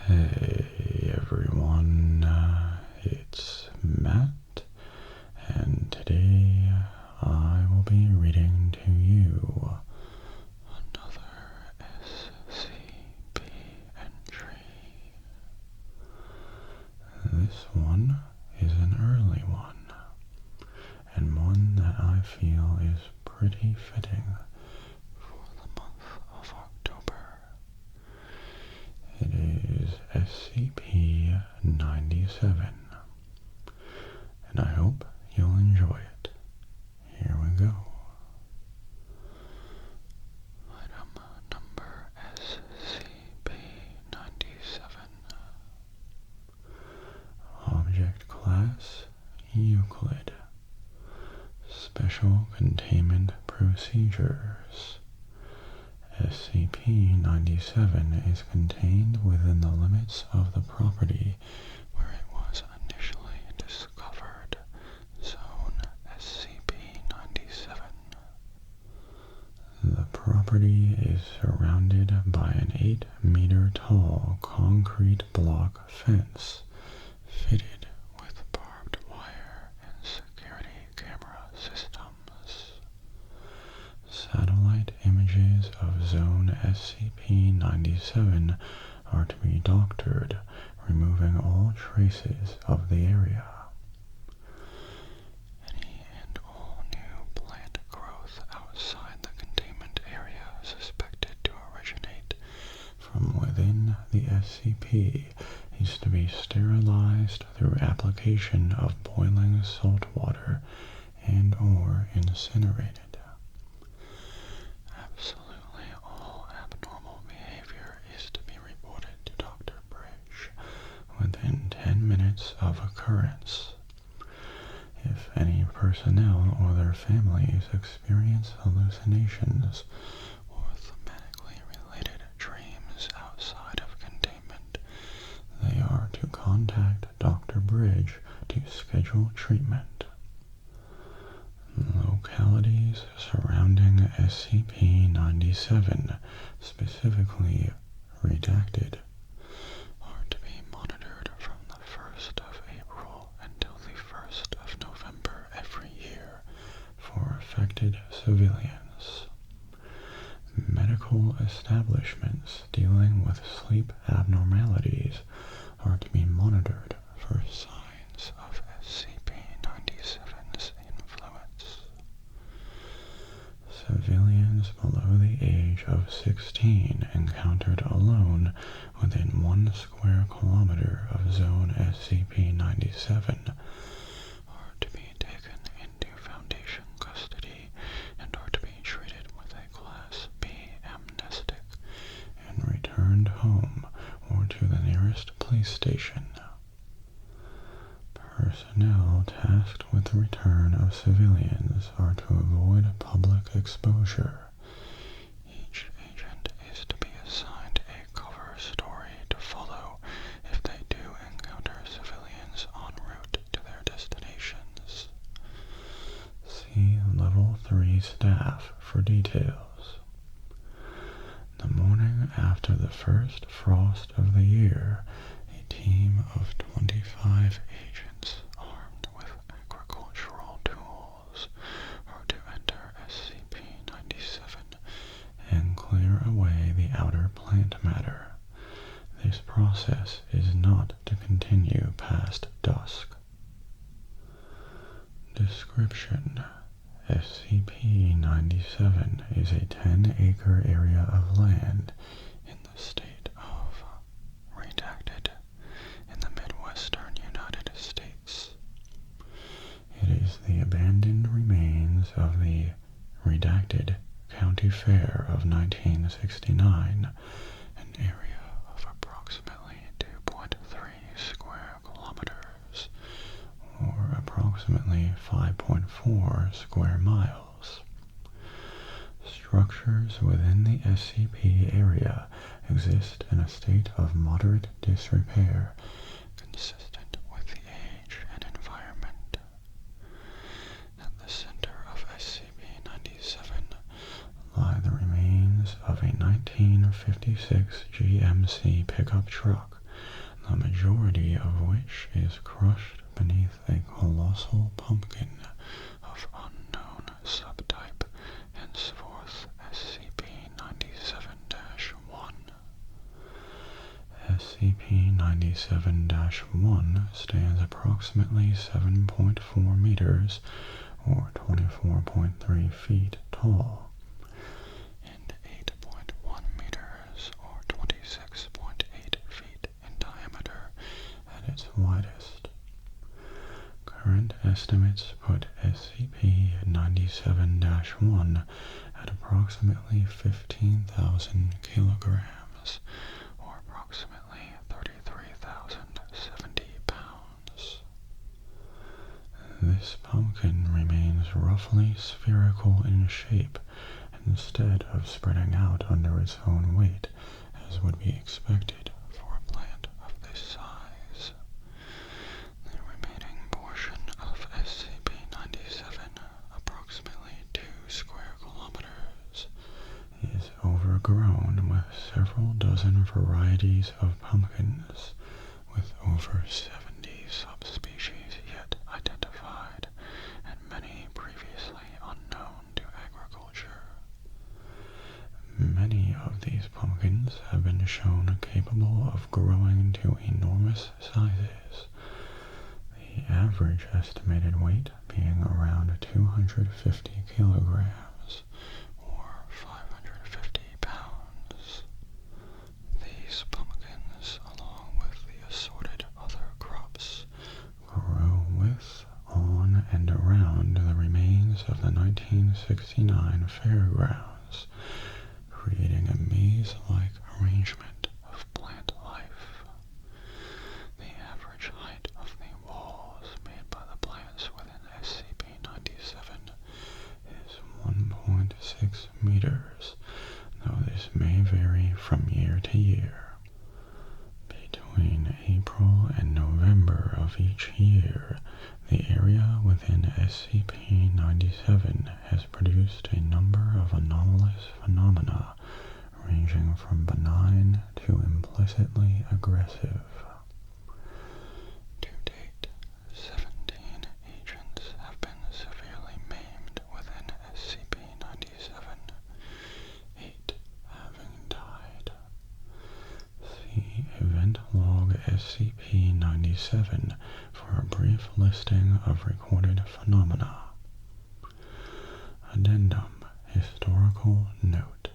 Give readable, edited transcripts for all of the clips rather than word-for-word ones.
Hey everyone, it's Matt, and today I will be reading to you another SCP entry. This one is an early one, and one that I feel is pretty fitting for the month of October. It is SCP-097, and I hope you'll enjoy it. Here we go. Item number SCP-097. Object Class Euclid. Special Containment Procedures. SCP-097 is contained within the limits of the property where it was initially discovered, Zone SCP-097. The property is surrounded by an 8-meter-tall concrete block fence fitted with barbed wire and security camera systems. Satellite images of Zone SCP-097 are to be doctored, removing all traces of the area. Any and all new plant growth outside the containment area suspected to originate from within the SCP is to be sterilized through application of boiling salt water and/or incinerated. Absolutely all abnormal behavior is to be reported to Dr. Bridge within 10 minutes of occurrence. If any personnel or their families experience hallucinations or thematically related dreams outside of containment, they are to contact Dr. Bridge to schedule treatment. Localities surrounding SCP-097, specifically redacted, are to be monitored from the 1st of April until the 1st of November every year for affected civilians. Medical establishments dealing with sleep abnormalities are to be monitored for signs of SCP-097's influence. Civilians below the age of 16 encountered alone within 1 square kilometer of Zone SCP-097 are to be taken into Foundation custody and are to be treated with a Class B amnestic and returned home or to the nearest police station. Personnel tasked with the return of civilians are to avoid public exposure. Each agent is to be assigned a cover story to follow if they do encounter civilians en route to their destinations. See Level 3 staff for details. The morning after the first frost of the year, a team of 25 agents armed with agricultural tools are to enter SCP-097 and clear away the outer plant matter. This process is not to continue past dusk. Description: SCP-097 is a 10-acre area of land in the state of redacted in the Midwestern United States. It is the abandoned remains of the redacted County Fair of 1969, an area of approximately 2.3 square kilometers, or approximately 5.4 square miles. Structures within the SCP area exist in a state of moderate disrepair, consistent with the age and environment. At the center of SCP-097 lie the remains of a 1956 GMC pickup truck the majority of which is crushed beneath a colossal pumpkin of unknown subtype, henceforth SCP-97-1. SCP-97-1 stands approximately 7.4 meters, or 24.3 feet tall, and 8.1 meters, or 26.8 feet in diameter at its widest. Current estimates put SCP-97-1 at approximately 15,000 kilograms, or approximately 33,070 pounds. This pumpkin remains roughly spherical in shape, instead of spreading out under its own weight, as would be expected for a plant of this size. The remaining portion of SCP-97, approximately 2 square kilometers, is overgrown with several dozen varieties of pumpkins, with over 70 subspecies yet identified, and many previously unknown to agriculture. Many of these pumpkins have been shown capable of growing to enormous sizes, the average estimated weight being around 250 kilograms, or 550 pounds. These pumpkins, along with the assorted other crops, grow with, on, and around the remains of the 1969 Fairgrounds, creating a maze-like arrangement of plant life. The average height of the walls made by the plants within SCP-97 is 1.6 meters, though this may vary from year to year. Between April and November of each year, the area within SCP-97 has produced a number of anomalous phenomena ranging from benign to implicitly aggressive. To date, 17 agents have been severely maimed within SCP-97, 8 having died. See Event Log SCP-97 for a brief listing of recorded phenomena. Addendum. Historical note.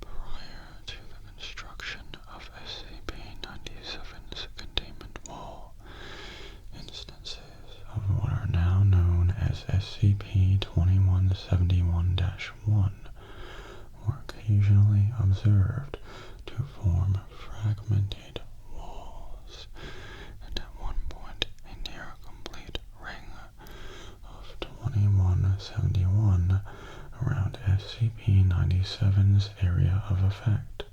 Prior to the construction of SCP-97's containment wall, instances of what are now known as SCP-2171-1 were occasionally observed to form fragmented walls, and at one point a near complete ring of 2171 around SCP-97's area of effect.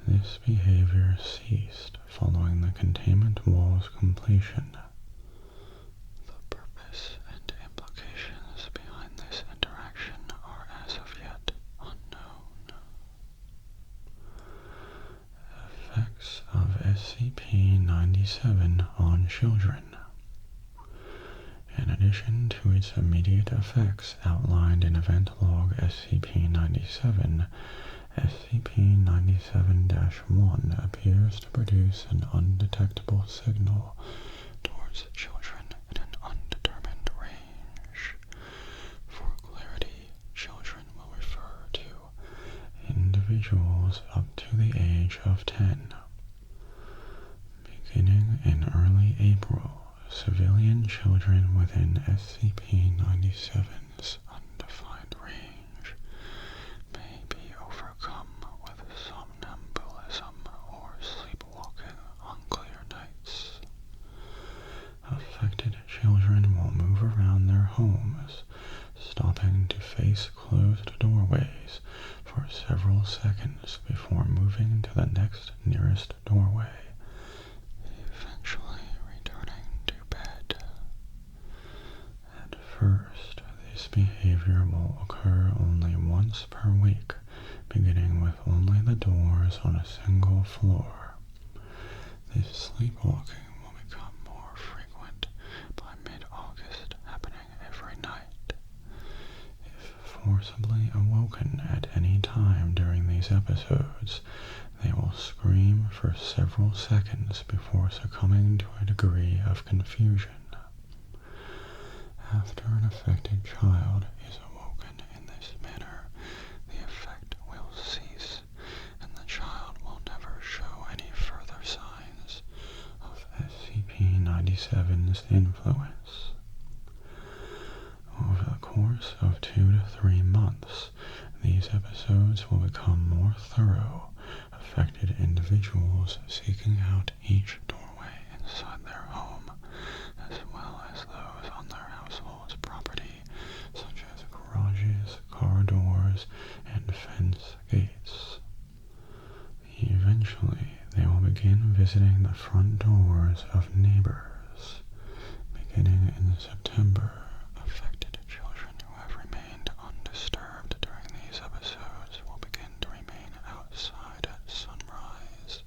This behavior ceased following the containment wall's completion. The purpose and implications behind this interaction are as of yet unknown. Effects of SCP-97 on children. In addition to its immediate effects outlined in Event Log SCP-97, SCP-97-1 appears to produce an undetectable signal towards children in an undetermined range. For clarity, children will refer to individuals up to the age of 10. Beginning in early April, civilian children within SCP-97's undefined range may be overcome with somnambulism or sleepwalking on clear nights. Affected children will move around their homes, stopping to face closed doorways for several seconds before moving to the next nearest doorway, eventually returning to bed. At first, this behavior will occur only once per week, beginning with only the doors on a single floor. This sleepwalking will become more frequent by mid-August, happening every night. If forcibly awoken at any time during these episodes, they will scream for several seconds before succumbing to a degree of confusion. After an affected child is awoken in this manner, the effect will cease, and the child will never show any further signs of SCP-097's influence. Over the course of 2 to 3 months, these episodes will become more thorough, affected individuals seeking out each doorway inside their home, as well as those on their household's property, such as garages, car doors, and fence gates. Eventually, they will begin visiting the front doors of neighbors. Beginning in September, affected children who have remained undisturbed during these episodes will begin to remain outside at sunrise,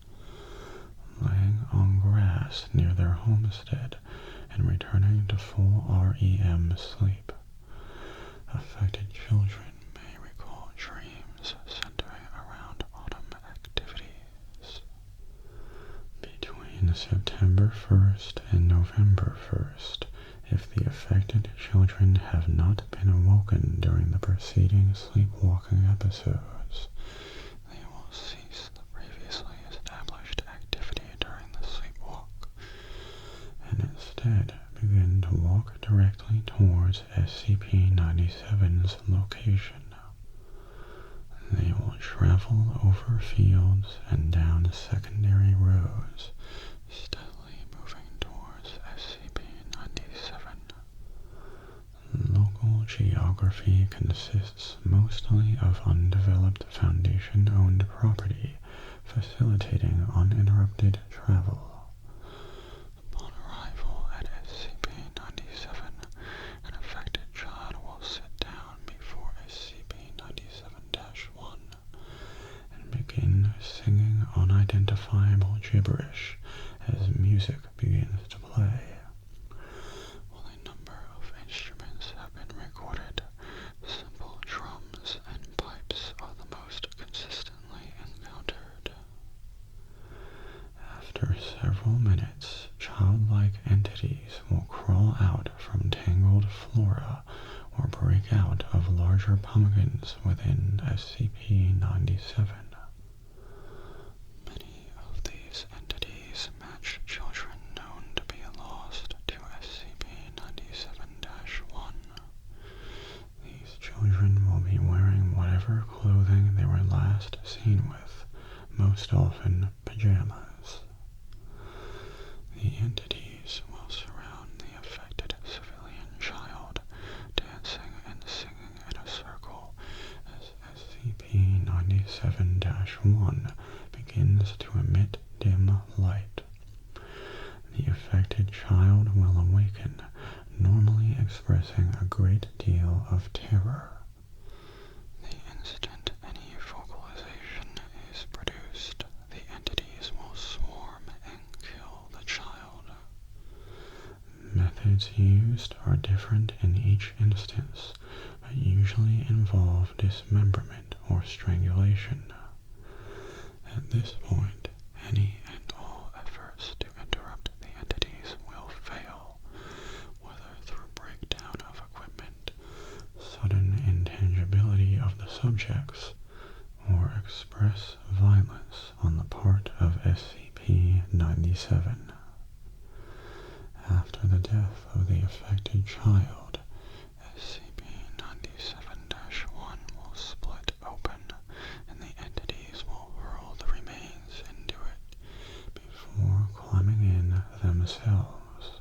laying on grass near their homestead and returning to full REM sleep. Affected children may recall dreams centering around autumn activities. Between September 1st and November 1st, if the affected children have not been awoken during the preceding sleepwalking episodes, they will cease the previously established activity during the sleepwalk, and instead begin to walk directly towards SCP-097's location. They will travel over fields and down secondary roads, steadily moving towards SCP-097. Local geography consists mostly of undeveloped Foundation-owned property, facilitating uninterrupted travel. Upon arrival at SCP-097, an affected child will sit down before SCP-097-1 and begin singing unidentifiable gibberish as music begins to play. While a number of instruments have been recorded, simple drums and pipes are the most consistently encountered. After several minutes, childlike entities will crawl out from tangled flora or break out of larger pumpkins within SCP-097. Many of these entities match children known to be lost to SCP-097-1. These children will be wearing whatever clothing they were last seen with, most often pajamas. The entities will surround the affected civilian child, dancing and singing in a circle as SCP-097-1 begins to emit dim light. The affected child will awaken, normally expressing a great deal of terror. The instant any vocalization is produced, the entities will swarm and kill the child. Methods used are different in each instance, but usually involve dismemberment or strangulation. At this point, any and all efforts to interrupt the entities will fail, whether through breakdown of equipment, sudden intangibility of the subjects, or express violence on the part of SCP-097. After the death of the affected child, SCP-097-1 will split open, and the entities will hurl the remains into it before climbing in themselves.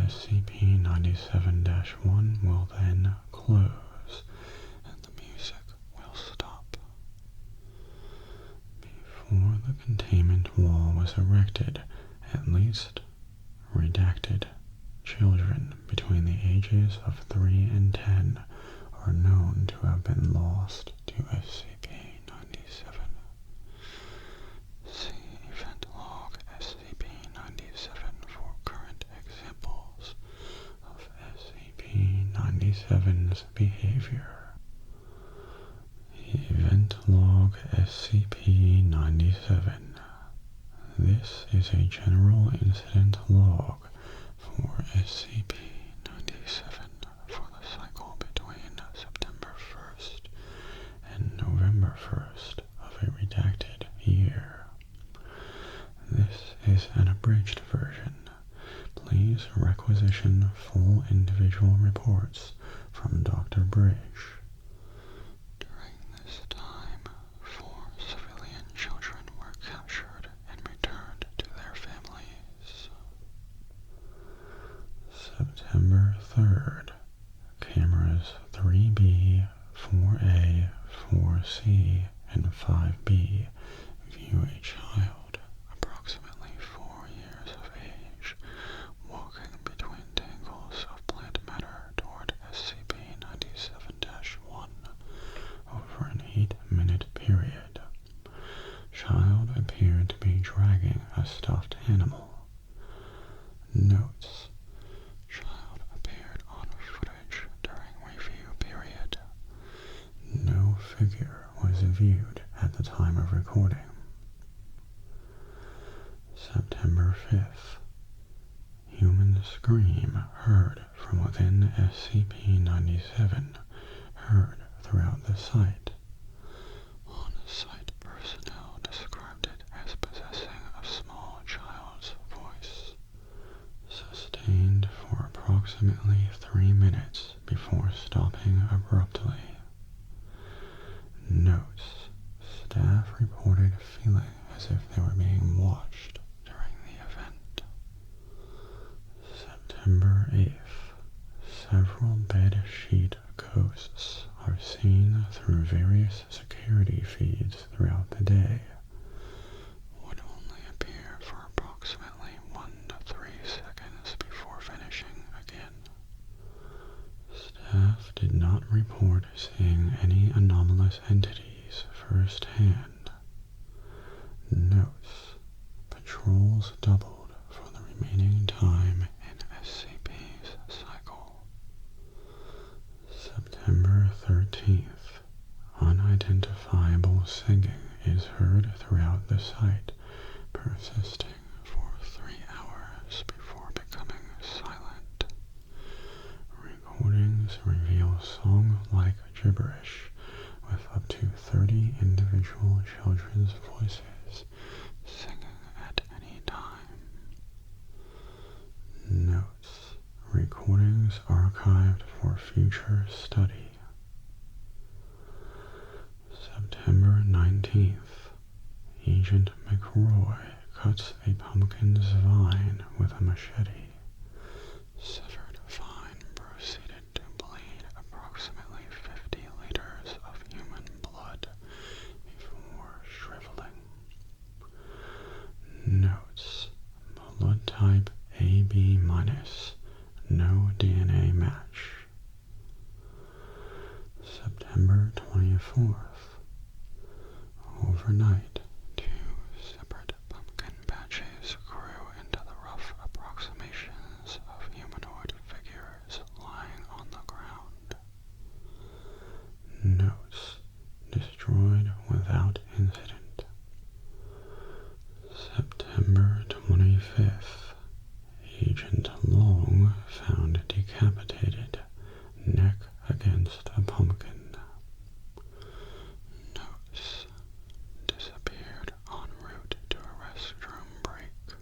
SCP-097-1 will then close, and the music will stop. Before the containment wall was erected, at least redacted children between the ages of 3 and 10 are known to have been lost to SCP-097. See Event Log SCP SCP-097's behavior. Event Log SCP-097. This is a general incident log for SCP-097 for the cycle between September 1st and November 1st of a redacted year. This is an abridged version. Please requisition full individual reports from Dr. Bridge. During this time, 4 civilian children were captured and returned to their families. September 3rd, cameras 3B, 4A, 4C, and 5B view a child, approximately 4 years of age, walking between tangles of plant matter toward SCP-97-1 over an 8-minute period. Child appeared to be dragging a stuffed animal. Notes: Child appeared on footage during review period. No figure was viewed at the time of recording. September 5th. Human scream heard from within SCP-97, heard throughout the site. On-site personnel described it as possessing a small child's voice. Sustained for approximately 3 minutes before stopping abruptly. Notes: Staff reported feeling as if they were being watched during the event. September 8th. Several bed sheet ghosts are seen through various security feeds throughout the day. Would only appear for approximately 1 to 3 seconds before vanishing again. Staff did not report seeing any anomalous entities firsthand. Notes: Patrols doubled for the remaining time in SCP's cycle. September 13th. Unidentifiable singing is heard throughout the site, persisting for 3 hours before becoming silent. Recordings reveal song-like gibberish with up to 30 individual children's voices singing at any time. Notes: Recordings archived for future study. September 19th. Agent McRoy cuts a pumpkin's vine with a machete. Severed vine proceeded to bleed approximately 50 liters of human blood before shriveling. Notes: Blood type AB-, no DNA match. September 24th. Overnight, 2 separate pumpkin patches grew into the rough approximations of humanoid figures lying on the ground. Notes: Destroyed without incident. September 25th. Agent Long found decapitated, neck against a pumpkin. Notes: Disappeared en route to a restroom break.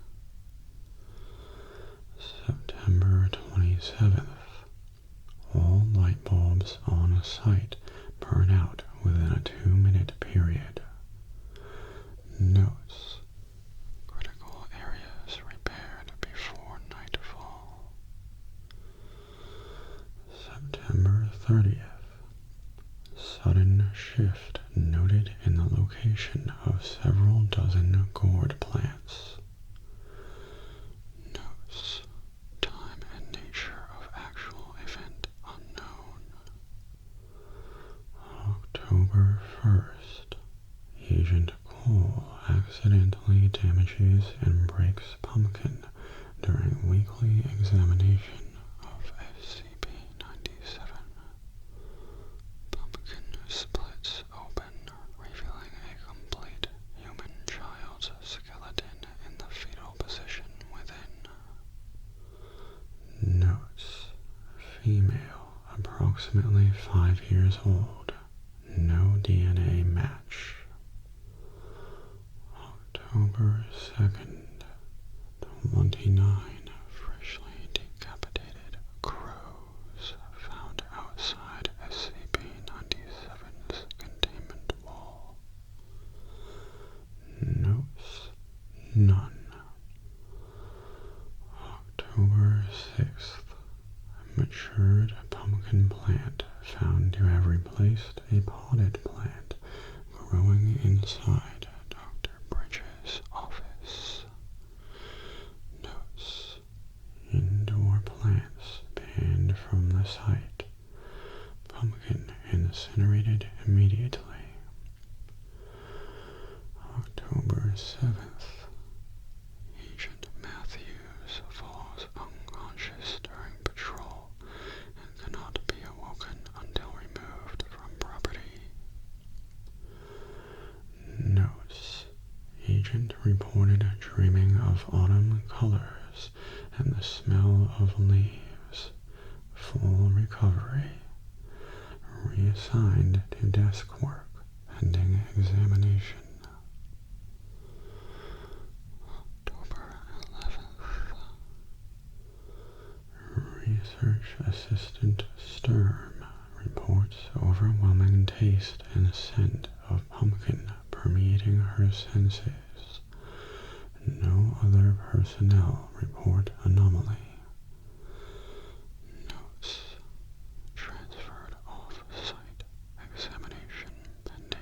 September 27th. All light bulbs on site burn out within a 2-minute period. Notes: Critical areas repaired before nightfall. September 30th. Sudden shift noted in the location of several dozen gourd plants. Notes: Time and nature of actual event unknown. October 1st. Agent Cole accidentally damages and breaks pumpkin during weekly examination of SCP-97. only 5 years old. No DNA match. October 2nd, 29 freshly decapitated crows found outside SCP-097's containment wall. Notes: none. October 6th, a matured pumpkin plant found to have replaced a potted plant growing inside Dr. Bridges' office. Notes: indoor plants banned from the site. Pumpkin incinerated immediately. October 7th, Agent Matthews falls unconscious during patrol and cannot be awoken until removed from property. Notes: Agent reported dreaming of autumn colors and the smell of leaves. Full recovery. Reassigned to desk work pending examination. October 11th. Research Assistant Sturm reports overwhelming taste and scent of pumpkin permeating her senses. No other personnel report anomaly. Notes: transferred off-site examination pending.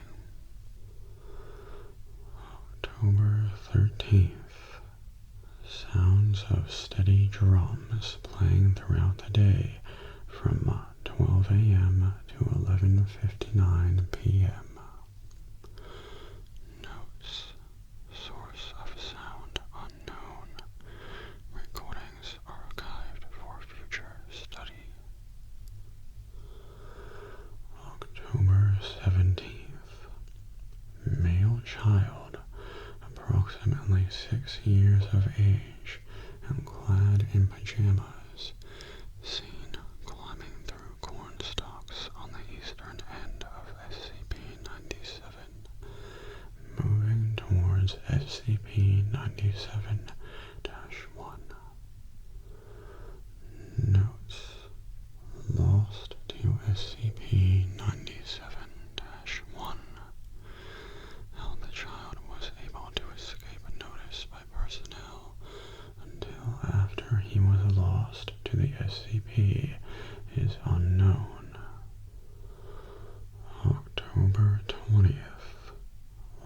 October 13th. Sounds of steady drums playing throughout the day from 12 a.m. to 11:59 p.m. Notes: source of sound unknown. Recordings archived for future study. October 17th. Male child, approximately 6 years of age and clad in pajamas, seen climbing through corn stalks on the eastern end of SCP-97, moving towards SCP-97-1. Notes: lost to SCP-97-1. How the child was able to escape notice by personnel until after he was lost to the SCP is unknown. October 20th.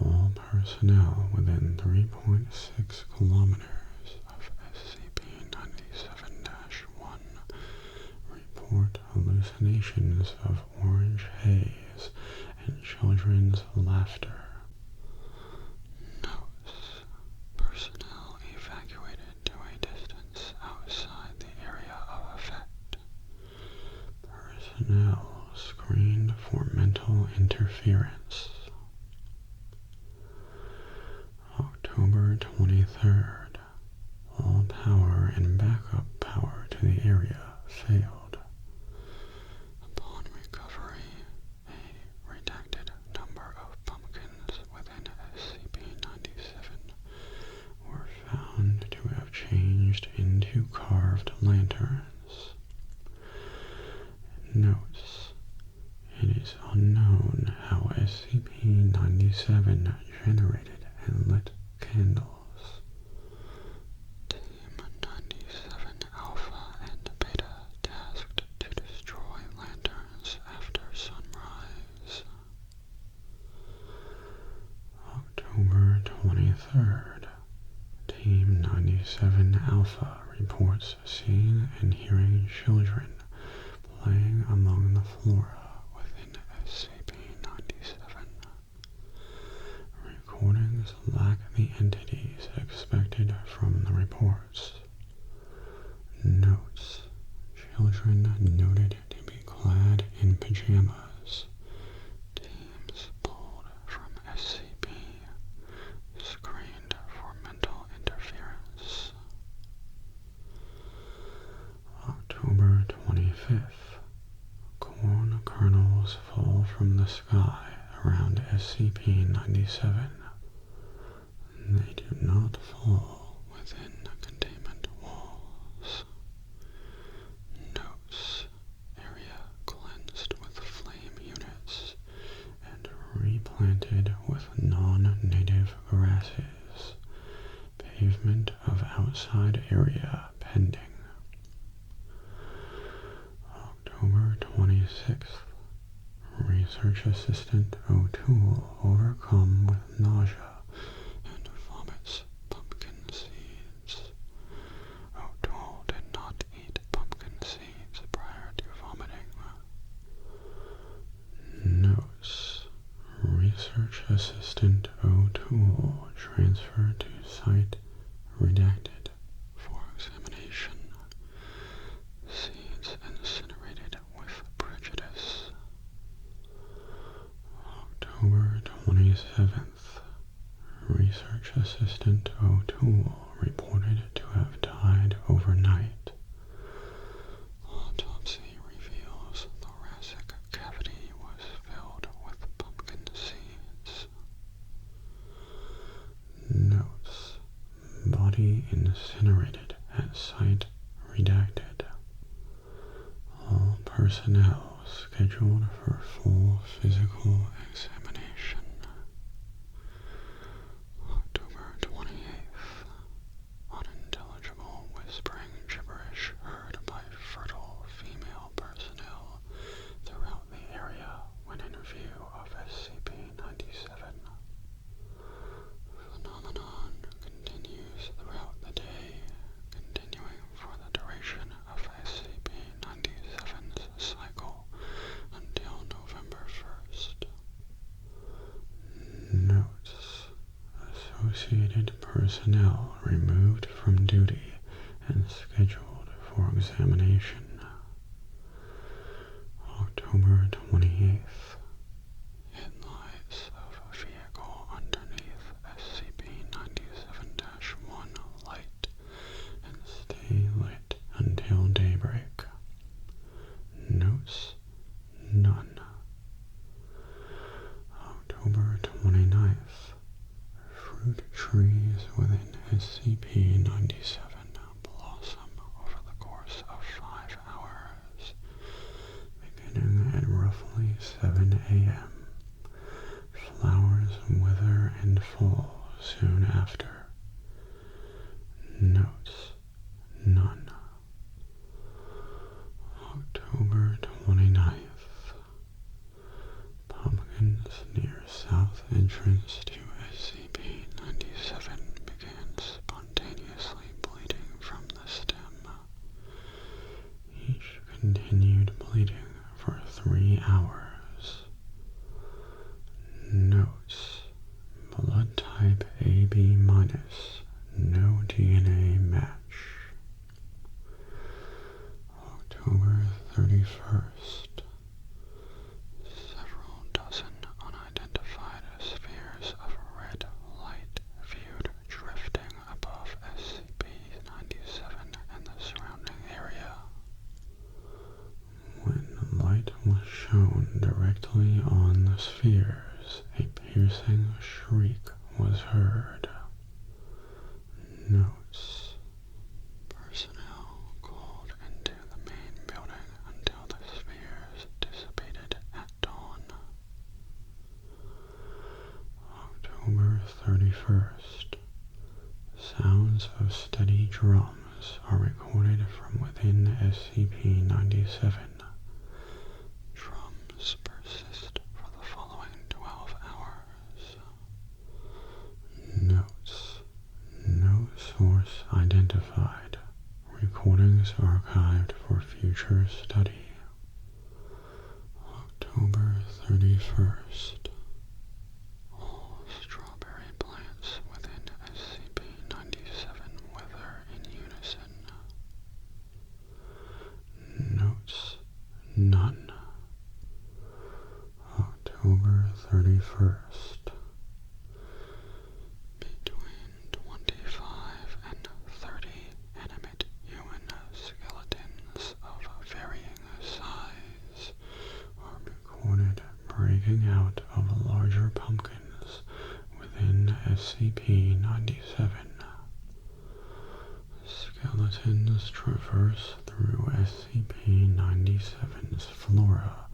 All personnel within 3.6 kilometers of SCP-97-1 report hallucinations of orange haze and children's laughter. Notes: personnel evacuated to a distance outside the area of effect. Personnel screened for mental interference. October 23rd. All power and backup power to the area failed. Upon recovery, a redacted number of pumpkins within SCP-97 were found to have changed into carved lanterns. Notes: it is unknown how SCP-97 generated and lit candles. Team 97 Alpha and Beta tasked to destroy lanterns after sunrise. October 23rd. Team 97 Alpha reports seeing and hearing children playing among the flora within SCP-97. Recordings lack the entities expected from the reports. Notes: children noted to be clad in pajamas. Teams pulled from SCP, screened for mental interference. October 25th. Corn the sky around SCP-097. They do not fall within containment walls. Notes: area cleansed with flame units and replanted with non-native grasses. Pavement of outside area pending. October 26th. Research Assistant O'Toole overcome with nausea and vomits pumpkin seeds. O'Toole did not eat pumpkin seeds prior to vomiting. Notes: Research Assistant O'Toole transferred to site redacted for examination. Seeds incinerated with prejudice. October 27th. Research Assistant O'Toole reported to have died overnight. Autopsy reveals thoracic cavity was filled with pumpkin seeds. Notes: body incinerated at site redacted. All personnel scheduled for full physical examination. October 28th. Unintelligible whispering gibberish heard by fertile female personnel throughout the area when in view of SCP-097. Phenomenon continues throughout the day, continuing for the duration of SCP-097's cycle until November 1st. Notes: associated personnel removed from duty and scheduled for examination. October 28th. Headlights of a vehicle underneath SCP-097-1 light and stay lit until daybreak. Notes: none. October 29th. Fruit trees within SCP-097 blossom over the course of 5 hours, beginning at roughly 7 a.m. Flowers wither and fall soon after. Notes: none. October 29th. Pumpkins near south entrance to SCP-097 began spontaneously bleeding from the stem. Each continued bleeding for 3 hours. Notes: blood type AB-, no DNA match. October 31st. Several dozen unidentified spheres of red light viewed drifting above SCP-097 and the surrounding area. When the light was shown directly on the spheres, a piercing shriek was heard. Notes: personnel called into the main building until the spheres dissipated at dawn. October 31st. Sounds of steady drums are recorded from within SCP-097. Drums persist for the following 12 hours. Notes: no source identified. Recordings archived for future study. October 31st. All strawberry plants within SCP-097 wither in unison. Notes: none. October 31st. Between 25 and 30 animate human skeletons of varying size are recorded breaking SCP-097. Skeletons traverse through SCP-097's flora